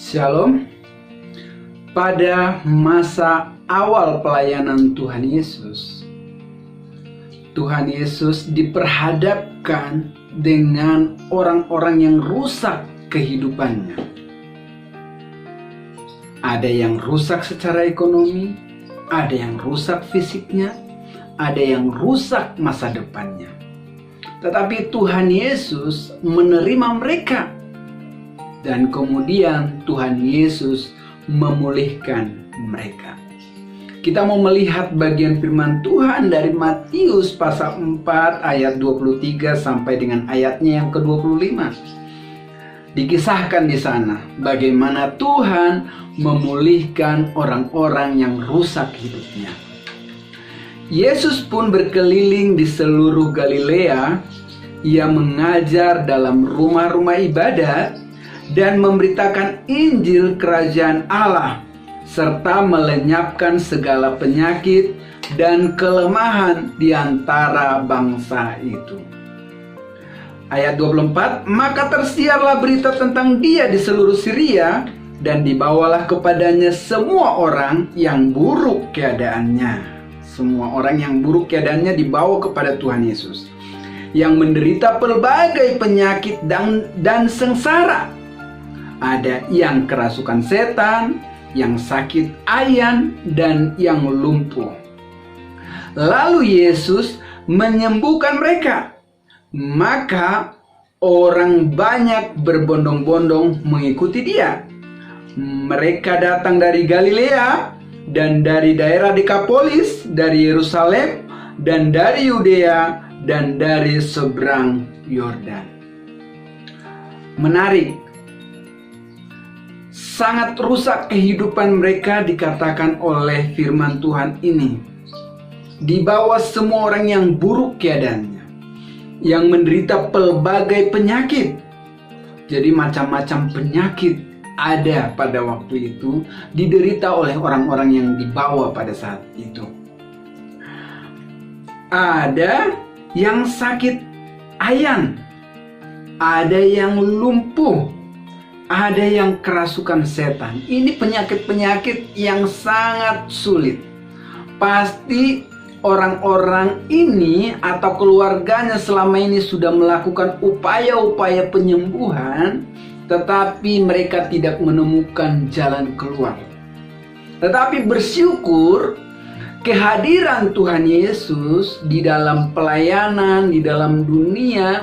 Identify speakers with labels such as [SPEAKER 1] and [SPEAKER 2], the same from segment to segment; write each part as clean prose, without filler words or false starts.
[SPEAKER 1] Shalom. Pada masa awal pelayanan Tuhan Yesus diperhadapkan dengan orang-orang yang rusak kehidupannya. Ada yang rusak secara ekonomi, ada yang rusak fisiknya, ada yang rusak masa depannya. Tetapi Tuhan Yesus menerima mereka. Dan kemudian Tuhan Yesus memulihkan mereka. Kita mau melihat bagian firman Tuhan dari Matius pasal 4 ayat 23 sampai dengan ayatnya yang ke-25. Dikisahkan di sana bagaimana Tuhan memulihkan orang-orang yang rusak hidupnya. Yesus pun berkeliling di seluruh Galilea. Ia mengajar dalam rumah-rumah ibadat dan memberitakan Injil Kerajaan Allah, serta melenyapkan segala penyakit dan kelemahan di antara bangsa itu. Ayat 24, maka tersiarlah berita tentang dia di seluruh Syria, dan dibawalah kepadanya semua orang yang buruk keadaannya. Semua orang yang buruk keadaannya dibawa kepada Tuhan Yesus, yang menderita pelbagai penyakit dan sengsara. Ada yang kerasukan setan, yang sakit ayan, dan yang lumpuh. Lalu Yesus menyembuhkan mereka. Maka orang banyak berbondong-bondong mengikuti dia. Mereka datang dari Galilea dan dari daerah Dekapolis, dari Yerusalem dan dari Yudea dan dari seberang Yordan. Menarik. Sangat rusak kehidupan mereka dikatakan oleh firman Tuhan ini. Dibawa semua orang yang buruk keadaannya, yang menderita pelbagai penyakit. Jadi macam-macam penyakit ada pada waktu itu diderita oleh orang-orang yang dibawa pada saat itu. Ada yang sakit ayan, ada yang lumpuh, ada yang kerasukan setan. Ini penyakit-penyakit yang sangat sulit. Pasti orang-orang ini atau keluarganya selama ini sudah melakukan upaya-upaya penyembuhan, tetapi mereka tidak menemukan jalan keluar. Tetapi bersyukur kehadiran Tuhan Yesus di dalam pelayanan, di dalam dunia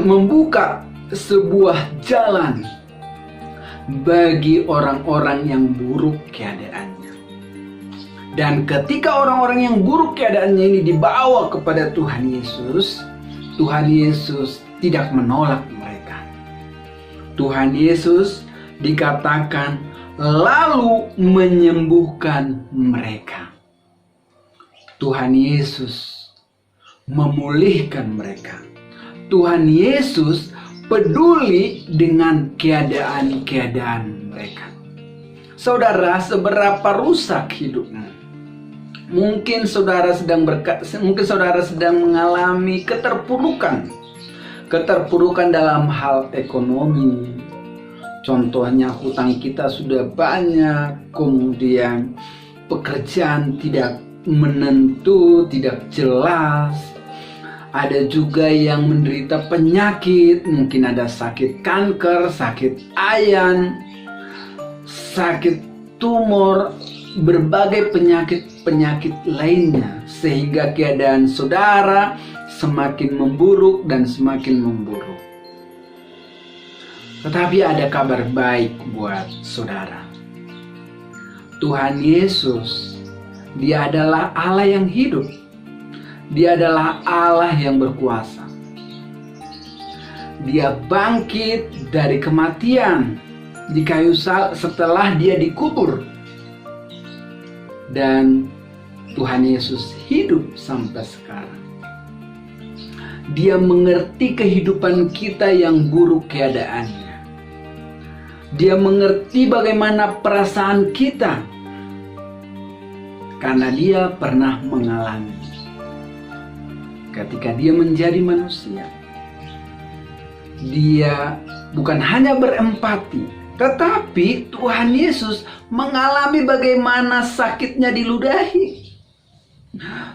[SPEAKER 1] membuka sebuah jalan bagi orang-orang yang buruk keadaannya. Dan ketika orang-orang yang buruk keadaannya ini dibawa kepada Tuhan Yesus tidak menolak mereka. Tuhan Yesus dikatakan lalu menyembuhkan mereka. Tuhan Yesus memulihkan mereka. Tuhan Yesus peduli dengan keadaan-keadaan mereka. Saudara, seberapa rusak hidupmu? Mungkin saudara sedang mengalami keterpurukan dalam hal ekonomi. Contohnya hutang kita sudah banyak, kemudian pekerjaan tidak menentu, tidak jelas. Ada juga yang menderita penyakit, mungkin ada sakit kanker, sakit ayan, sakit tumor, berbagai penyakit lainnya, sehingga keadaan saudara semakin memburuk dan semakin memburuk. Tetapi ada kabar baik buat saudara. Tuhan Yesus, Dia adalah Allah yang hidup. Dia adalah Allah yang berkuasa. Dia bangkit dari kematian di kayu salib setelah dia dikubur. Dan Tuhan Yesus hidup sampai sekarang. Dia mengerti kehidupan kita yang buruk keadaannya. Dia mengerti bagaimana perasaan kita, karena dia pernah mengalami. Ketika dia menjadi manusia, dia bukan hanya berempati, tetapi Tuhan Yesus mengalami bagaimana sakitnya diludahi.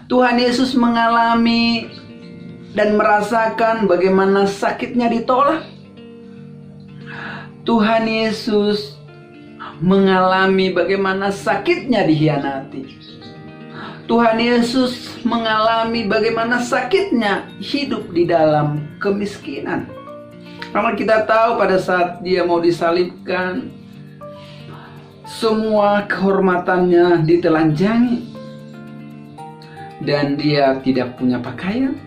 [SPEAKER 1] Tuhan Yesus mengalami dan merasakan bagaimana sakitnya ditolak. Tuhan Yesus mengalami bagaimana sakitnya dikhianati. Tuhan Yesus mengalami bagaimana sakitnya hidup di dalam kemiskinan. Karena kita tahu pada saat dia mau disalibkan, semua kehormatannya ditelanjangi dan dia tidak punya pakaian.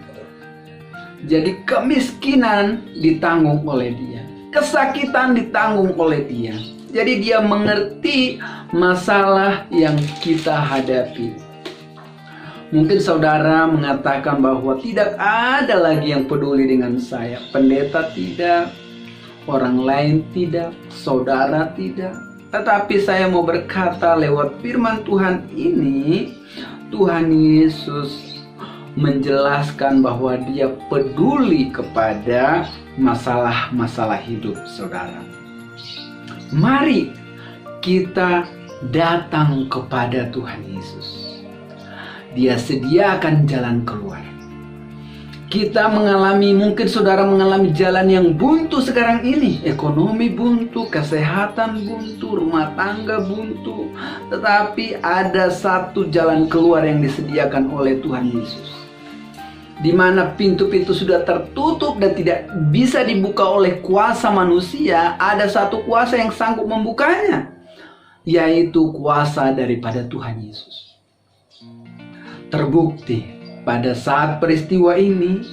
[SPEAKER 1] Jadi kemiskinan ditanggung oleh dia, kesakitan ditanggung oleh dia. Jadi dia mengerti masalah yang kita hadapi. Mungkin saudara mengatakan bahwa tidak ada lagi yang peduli dengan saya. Pendeta tidak, orang lain tidak, saudara tidak. Tetapi saya mau berkata lewat firman Tuhan ini, Tuhan Yesus menjelaskan bahwa dia peduli kepada masalah-masalah hidup saudara. Mari kita datang kepada Tuhan Yesus. Dia sediakan jalan keluar. Kita mengalami, mungkin saudara mengalami jalan yang buntu sekarang ini. Ekonomi buntu, kesehatan buntu, rumah tangga buntu. Tetapi ada satu jalan keluar yang disediakan oleh Tuhan Yesus. Di mana pintu-pintu sudah tertutup dan tidak bisa dibuka oleh kuasa manusia, ada satu kuasa yang sanggup membukanya, yaitu kuasa daripada Tuhan Yesus. Terbukti pada saat peristiwa ini,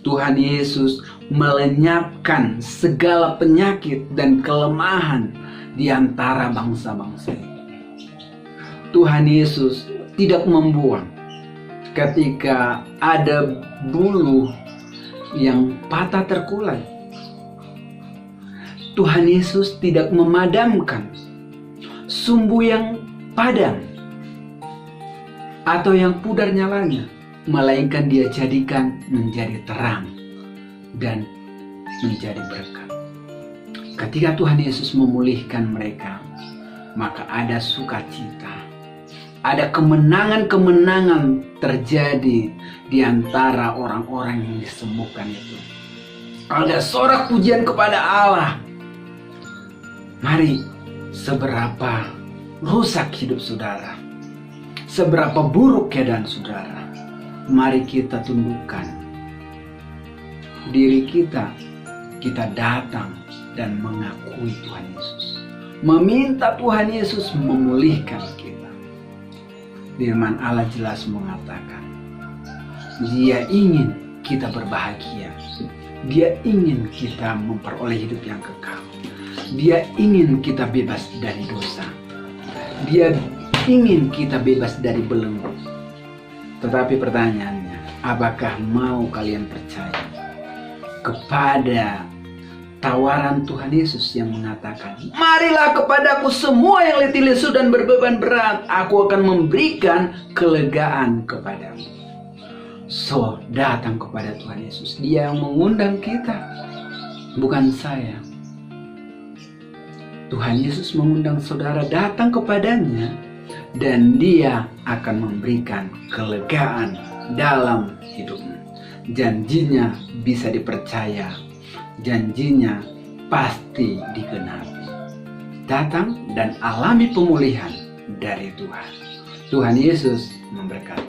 [SPEAKER 1] Tuhan Yesus melenyapkan segala penyakit dan kelemahan di antara bangsa-bangsa. Tuhan Yesus tidak membuang ketika ada bulu yang patah terkulai. Tuhan Yesus tidak memadamkan sumbu yang padam atau yang pudar nyalanya, melainkan dia jadikan menjadi terang dan menjadi berkat. Ketika Tuhan Yesus memulihkan mereka, maka ada sukacita, ada kemenangan-kemenangan terjadi di antara orang-orang yang disembuhkan itu. Ada sorak pujian kepada Allah. Mari, seberapa rusak hidup saudara, seberapa buruk keadaan saudara, mari kita tundukkan diri kita. Kita datang dan mengakui Tuhan Yesus, meminta Tuhan Yesus memulihkan kita. Firman Allah jelas mengatakan, Dia ingin kita berbahagia. Dia ingin kita memperoleh hidup yang kekal. Dia ingin kita bebas dari dosa. Dia ingin kita bebas dari belenggu. Tetapi pertanyaannya, apakah mau kalian percaya kepada tawaran Tuhan Yesus yang mengatakan, marilah kepadaku semua yang letih lesu dan berbeban berat, aku akan memberikan kelegaan kepadamu. So, datang kepada Tuhan Yesus. Dia yang mengundang kita, bukan saya. Tuhan Yesus mengundang saudara datang kepadanya, dan Dia akan memberikan kelegaan dalam hidupmu. Janjinya bisa dipercaya, janjinya pasti digenapi. Datang dan alami pemulihan dari Tuhan. Tuhan Yesus memberkati.